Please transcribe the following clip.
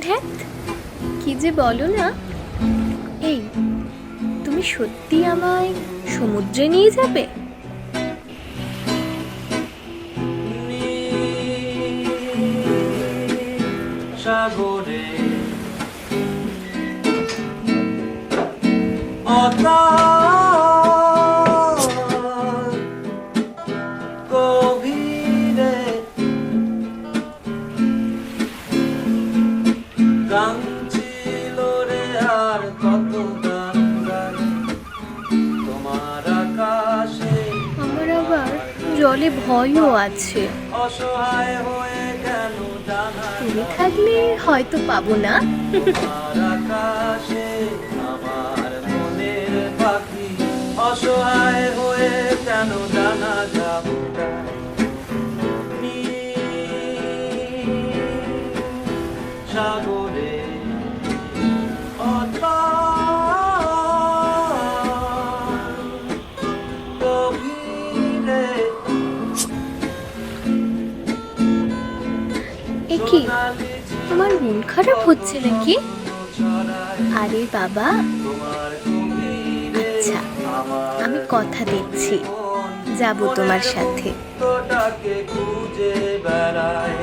ধ্যাত, কি যে বলো না। এই, তুমি সত্যি আমায় সমুদ্রে নিয়ে যাবে? সাগরে গভীরে গান ছিল রে, আর কত গান গাই তোমার আকাশে। আমার আবার জলে ভয়ও আছে। অসহায় হয়ে গেল ডানা, তুমি থাকলে হয়তো পাবো না। তোমার আকাশে আমার মনের পাখি। অসহায় হয়ে কেন ডানা যাব সাগরে গভীরে। এ কি, তোমার মন খারাপ হচ্ছে নাকি? আরে বাবা, আচ্ছা, আমি কথা দিচ্ছি যাব তোমার সাথে। খুঁজে বেড়ায়